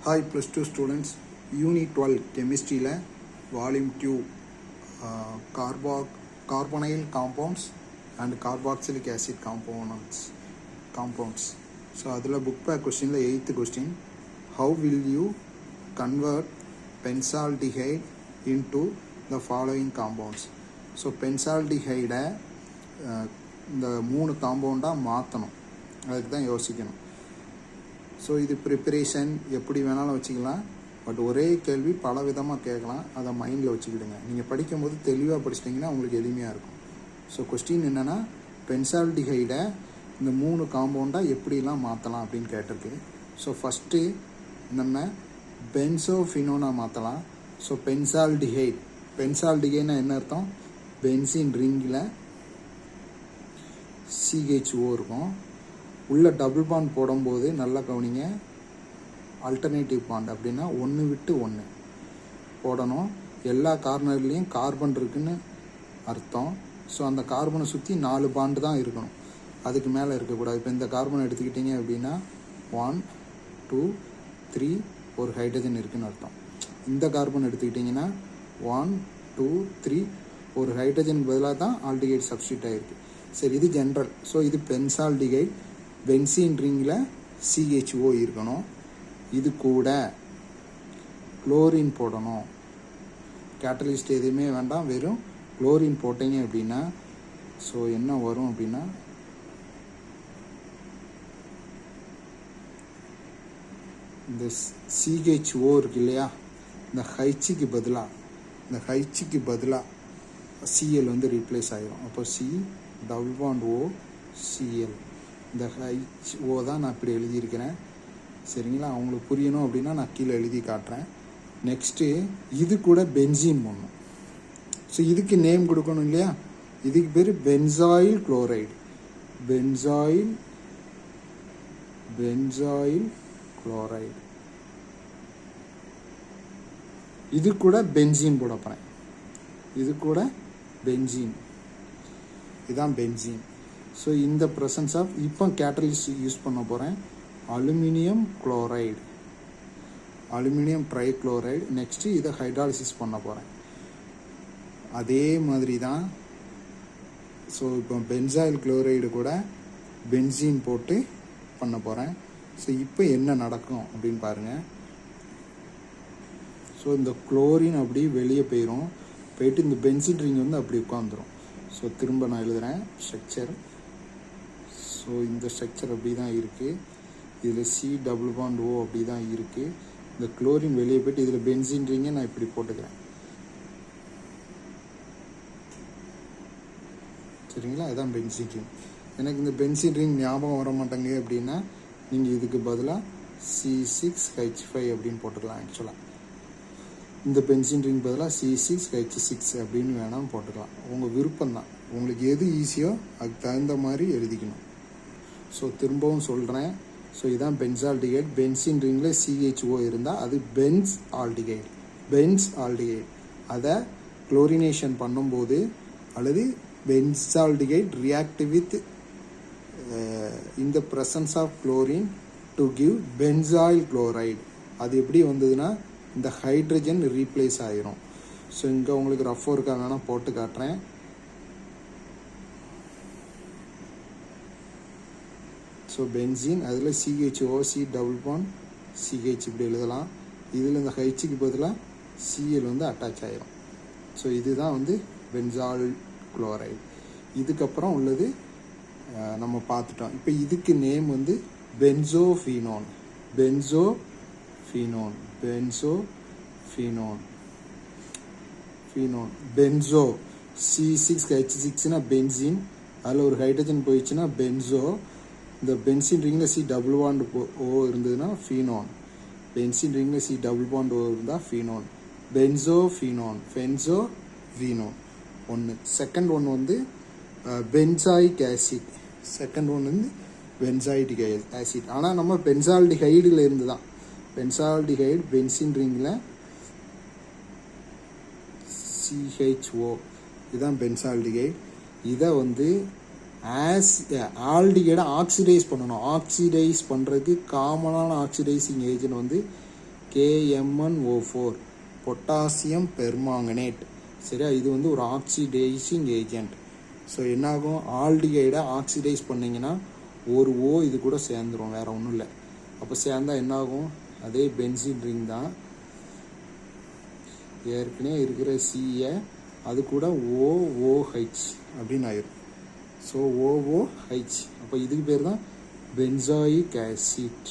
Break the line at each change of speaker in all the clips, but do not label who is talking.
Hi plus 2 students, Unit 12 Chemistry Volume 2 Carbonyl compounds and carboxylic acid compounds. So adula book pack question 8th question, how will you convert benzaldehyde into the following compounds? So benzaldehyde இந்த 3 காம்பவுண்டாக மாற்றணும், அதுக்கு தான் யோசிக்கணும். So இது preparation எப்படி வேணாலும் வச்சுக்கலாம், but ஒரே கேள்வி பல விதமாக கேட்கலாம், அதை மைண்டில் வச்சுக்கிடுங்க. நீங்கள் படிக்கும்போது தெளிவாக படிச்சிட்டிங்கன்னா உங்களுக்கு எளிமையாக இருக்கும். ஸோ கொஸ்டின் என்னென்னா, பென்சால்டிஹைடை இந்த 3 காம்பவுண்டாக எப்படிலாம் மாற்றலாம் அப்படின்னு கேட்டிருக்கு. ஸோ ஃபஸ்ட்டு நம்ம பென்சோஃபினோனாக மாற்றலாம். ஸோ பென்சால்டிஹைட்னா என்ன அர்த்தம்? பென்சின் ரிங்கில் CHO இருக்கும். உள்ள டபுள் பாண்ட் போடும்போது நல்லா கவனிங்க, ஆல்டர்னேட்டிவ் பாண்ட் அப்படின்னா 1 விட்டு 1 போடணும். எல்லா கார்னர்லேயும் கார்பன் இருக்குன்னு அர்த்தம். ஸோ அந்த கார்பனை சுற்றி 4 பாண்டு தான் இருக்கணும், அதுக்கு மேலே இருக்கக்கூடாது. இப்போ இந்த கார்பனை எடுத்துக்கிட்டிங்க அப்படின்னா 1 2 3 ஒரு ஹைட்ரஜன் இருக்குன்னு அர்த்தம். இந்த கார்பன் எடுத்துக்கிட்டிங்கன்னா 1 2 3 ஒரு ஹைட்ரஜனுக்கு பதிலாக தான் ஆல்டிகைட் சப்ஸ்டியூட் ஆகிருக்கு. சரி, இது ஜென்ரல். ஸோ இது பென்சால்டிகைட், பென்சீன் ரிங்கில் CHO இருக்கணும். இது கூட குளோரின் போடணும். கேட்டலிஸ்ட் எதுவுமே வேண்டாம், வெறும் குளோரின் போட்டீங்க அப்படின்னா ஸோ என்ன வரும் அப்படின்னா, இந்த CHO இருக்கு இல்லையா, இந்த ஹைச்சிக்கு பதிலாக Cl வந்து ரீப்ளேஸ் ஆகிடும். அப்போ C double bond O Cl. இந்த HO தான் நான் இப்படி எழுதியிருக்கிறேன். சரிங்களா? அவங்களுக்கு புரியணும் அப்படின்னா நான் கீழே எழுதி காட்டுறேன். நெக்ஸ்ட்டு இது கூட பென்சீன் போடணும். ஸோ இதுக்கு நேம் கொடுக்கணும் இல்லையா, இதுக்கு பேர் பென்சாயில் குளோரைடு. Benzoyl chloride. இது கூட பென்சீன் போட போகிறேன். இது கூட பென்சீன், இதுதான் பென்சீன். ஸோ இந்த ப்ரெசன்ஸ் ஆஃப், இப்போ கேட்டலிஸ்ட் யூஸ் பண்ண போகிறேன், aluminium chloride, aluminium trichloride. Next இதை ஹைட்ராலிசிஸ் பண்ண போகிறேன். அதே மாதிரி தான். ஸோ இப்போ பென்சாயில் குளோரைடு கூட பென்சீன் போட்டு பண்ண போகிறேன். ஸோ இப்போ என்ன நடக்கும் அப்படின்னு பாருங்கள். ஸோ இந்த குளோரின் அப்படி வெளியே போயிட்டு இந்த பென்சின் ரிங் வந்து அப்படி உட்காந்துரும். ஸோ திரும்ப நான் எழுதுகிறேன் ஸ்ட்ரக்சர். ஸோ இந்த ஸ்ட்ரக்சர் அப்படி தான் இருக்குது. இதில் C டபுள் பாண்ட் O அப்படி தான் இருக்குது. இந்த குளோரின் வெளியே போயிட்டு இதில் பென்சின் ரிங்கை நான் இப்படி போட்டுக்கிறேன். சரிங்களா? அதுதான் பென்சின் ரிங். எனக்கு இந்த பென்சின் ரிங் ஞாபகம் வர மாட்டேங்க அப்படின்னா நீங்கள் இதுக்கு பதிலாக C6H5 அப்படின்னு போட்டுக்கலாம். ஆக்சுவலாக இந்த பென்சின் ரிங் பதிலாக C6H6 அப்படின்னு வேணாலும் போட்டுக்கலாம், உங்கள் விருப்பம்தான். உங்களுக்கு எது ஈஸியோ அதுக்கு தகுந்த மாதிரி எழுதிக்கணும். ஸோ திரும்பவும் சொல்கிறேன். ஸோ இதுதான் பென்சால்டிகைட். பென்சின் ரிங்கில் CHO இருந்தால் அது பென்ஸ் ஆல்டிகைட். அதை குளோரினேஷன் பண்ணும்போது அல்லது பென்சால்டிகைட் ரியாக்ட் வித் இந்த presence of chlorine to give benzoyl chloride. அது எப்படி வந்ததுன்னா இந்த ஹைட்ரஜன் ரீப்ளேஸ் ஆகிரும். ஸோ இங்கே உங்களுக்கு ரஃப் ஒர்க்காக வேணால் போட்டு காட்டுறேன். ஸோ பென்சீன், அதில் CHO C double bond CH இப்படி எழுதலாம். இதில் இந்த ஹைச்சுக்கு பதிலாக Cl வந்து அட்டாச் ஆகிரும். ஸோ இதுதான் வந்து பென்சால் குளோரைடு. இதுக்கப்புறம் உள்ளது நம்ம பார்த்துட்டோம். இப்போ இதுக்கு நேம் வந்து பென்சோஃபினோன். பென்சோ பென்சோ C6H6னா பென்சீன், அதில் ஒரு ஹைட்ரஜன் போயிடுச்சுன்னா பென்சோ. இந்த பென்சின் ரிங்கில் C டபுள் பாண்ட் O இருந்ததுன்னா ஃபீனோன். பென்சின் ரிங்கில் C டபுள் பாண்ட் O இருந்தால் ஃபீனோன். பென்சோஃபினோன் ஒன்று. செகண்ட் ஒன்று வந்து பென்சாயிக் ஆசிட். ஆனால் நம்ம பென்சால்டிஹைடில் இருந்து தான். பென்சால்டிஹைடு பென்சின் ரிங்கில் CHO, இதுதான் பென்சால்டிஹைடு. இதை வந்து ஆல்டிகைடை ஆக்சிடைஸ் பண்ணணும். ஆக்சிடைஸ் பண்ணுறதுக்கு காமனான ஆக்சிடைசிங் ஏஜென்ட் வந்து KMnO4 பொட்டாசியம் பெர்மாங்கனேட். சரியா, இது வந்து ஒரு ஆக்சிடைசிங் ஏஜென்ட். ஸோ என்னாகும், ஆல்டிகைடை ஆக்சிடைஸ் பண்ணிங்கன்னா ஒரு ஓ இது கூட சேர்ந்துடும், வேறு ஒன்றும் இல்லை. அப்போ சேர்ந்தா என்னாகும், அதே பென்சின் ரிங் தான், ஏற்கனவே இருக்கிற சியை அது கூட OOH அப்படின்னு ஆயிடும். ஸோ OOH, அப்போ இதுக்கு பேர் தான் பென்சாயிக் ஆசிட்.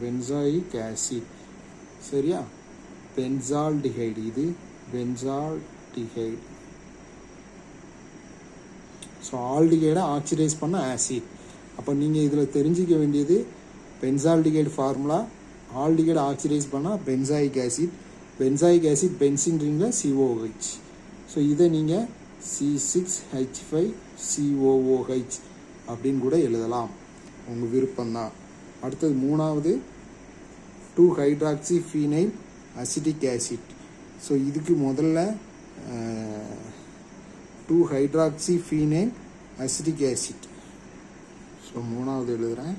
Benzoic acid. சரியா, பென்சால்டிஹைடு, இது பென்சால்டிஹைடு. ஸோ ஆல்டிகைடை ஆக்சிடைஸ் பண்ண ஆசிட். அப்போ நீங்கள் இதில் தெரிஞ்சிக்க வேண்டியது பென்சால்டிகைடு ஃபார்முலா, ஆல்டிகைடை ஆக்சிடைஸ் பண்ணால் benzoic acid, benzoic acid benzene ரிங்கில் COOH. ஸோ இதை நீங்கள் C6H5COOH அப்படின்னு கூட எழுதலாம், உங்கள் விருப்பம்தான். அடுத்தது மூணாவது 2-ஹைட்ராக்சிஃபீனைல் அசிட்டிக் ஆசிட். ஸோ இதுக்கு முதல்ல 2-ஹைட்ராக்சிஃபீனைல் அசிட்டிக் ஆசிட். ஸோ மூணாவது எழுதுகிறேன்.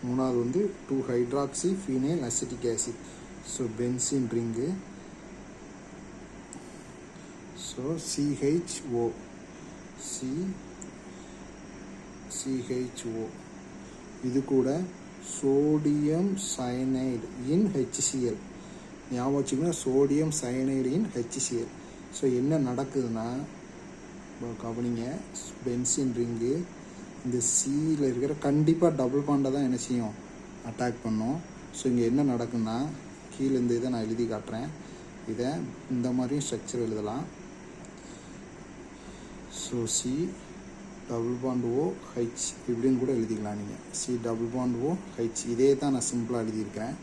மூணாவது வந்து two hydroxyphenyl acetic acid. So benzene ring. So CHO இது கூட சோடியம் சயனைடு இன் HCl. ஞாபகம் வச்சுக்கோங்க, sodium cyanide in HCl. So என்ன நடக்குதுன்னா, கவனிங்க, பென்சின் ரிங்கு இந்த சியில் இருக்கிற கண்டிப்பாக டபுள் பாண்டை தான் என்ன செய்யும், அட்டாக் பண்ணும். ஸோ இங்கே என்ன நடக்குன்னா, கீழே இந்த இதை நான் எழுதி காட்டுறேன். இதை இந்த மாதிரியும் ஸ்ட்ரக்சர் எழுதலாம். ஸோ C+OH இப்படின்னு கூட எழுதிக்கலாம் நீங்கள். C+OH இதே தான் நான் சிம்பிளாக எழுதியிருக்கேன்.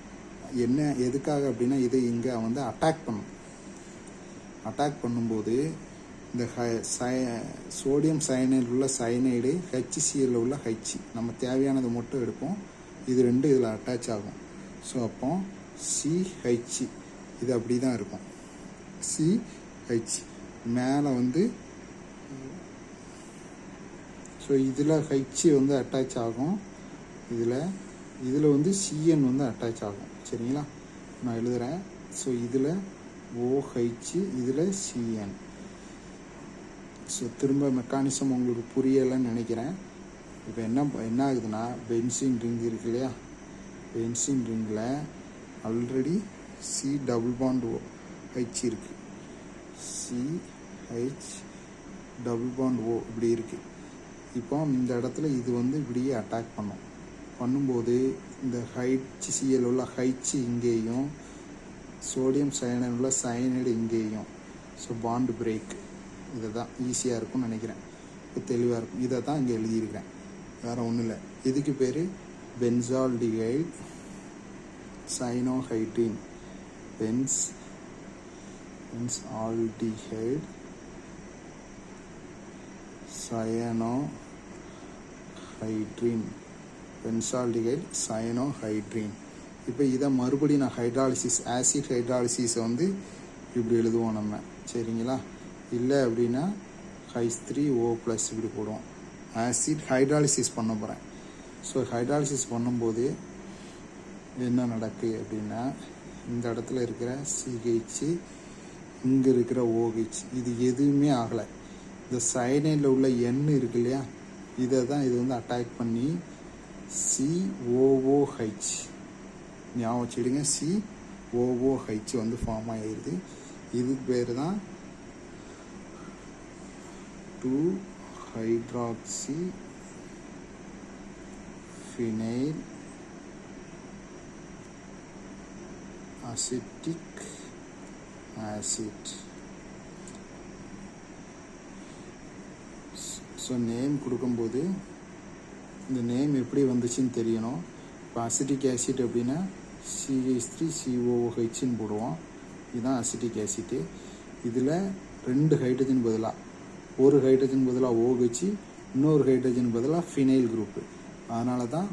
என்ன எதுக்காக அப்படின்னா, இதை இங்கே வந்து அட்டாக் பண்ணும். அட்டாக் பண்ணும்போது இந்த சோடியம் சயனைடு உள்ள சயனைடு HCl உள்ள H நம்ம தேவையானதை மட்டும் எடுப்போம். இது ரெண்டு இதில் அட்டாச் ஆகும். ஸோ அப்போ CH இது அப்படி தான் இருக்கும். CH மேலே வந்து, ஸோ இதில் H வந்து அட்டாச் ஆகும், இதில் வந்து CN வந்து அட்டாச் ஆகும். சரிங்களா, நான் எழுதுகிறேன். ஸோ இதில் OH, இதில் CN. ஸோ திரும்ப மெக்கானிசம் உங்களுக்கு புரியலைன்னு நினைக்கிறேன். இப்போ என்ன ஆகுதுன்னா, பென்சின் ரிங் இருக்கு இல்லையா, பென்சின் ரிங்கில் ஆல்ரெடி C+OH இருக்குது. CH+O இப்படி இருக்குது. இப்போ இந்த இடத்துல இது வந்து இப்படியே அட்டாக் பண்ணும்போது இந்த HCl உள்ள H இங்கேயும் சோடியம் சயனைடு உள்ள சயனைடு இங்கேயும். So bond break. இதை தான் ஈஸியாக இருக்கும்னு நினைக்கிறேன், இப்போ தெளிவாக இருக்கும். இதை தான் இங்கே எழுதியிருக்கிறேன், வேறு ஒன்றும் இல்லை. இதுக்கு பேர் பென்சால்டிகைடு சைனோஹைட்ரின். பென்சால்டிகைடு சயனோஹைட்ரின். பென்சால்டிகைடு சயனோஹைட்ரின். இப்போ இதை மறுபடியும் நான் ஹைட்ராலிசிஸ், ஆசிட் ஹைட்ராலிசிஸை வந்து இப்படி எழுதுவோம் நம்ம. சரிங்களா, இல்லை அப்படின்னா H3O+ இப்படி போடுவோம். ஆசிட் ஹைட்ராலிசிஸ் பண்ண போகிறேன். ஸோ ஹைட்ராலிசிஸ் பண்ணும்போது என்ன நடக்கு அப்படின்னா, இந்த இடத்துல இருக்கிற CH, இங்கே இருக்கிற OH இது எதுவுமே ஆகலை. இந்த சயனைடில் உள்ள N இருக்கு இல்லையா, இதை தான் இது வந்து அட்டாக் பண்ணி COOH ஞாபகம் வச்சுடுங்க, COOH வந்து ஃபார்ம் ஆகிடுது. இதுக்கு பேர் தான் 2-ஹைட்ராக்சிஃபீனைல் அசிட்டிக் ஆசிட். ஸோ நேம் கொடுக்கும்போது இந்த நேம் எப்படி வந்துச்சுன்னு தெரியணும். இப்போ அசிட்டிக் ஆசிட் அப்படின்னா CH3COOHன்னு போடுவோம். இதுதான் அசிட்டிக் ஆசிட்டு. இதில் 2 ஹைட்ரஜன் பதிலாக, ஒரு ஹைட்ரஜன் பதிலாக OH, இன்னொரு ஹைட்ரஜன் பதிலாக ஃபினைல் குரூப்பு. அதனால தான்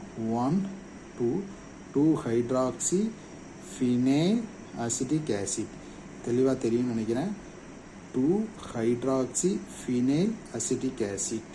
2-ஹைட்ராக்சிஃபீனைல் அசிட்டிக் ஆசிட். தெளிவாக தெரியும்னு நினைக்கிறேன். 2-ஹைட்ராக்சிஃபீனைல் அசிட்டிக் ஆசிட்.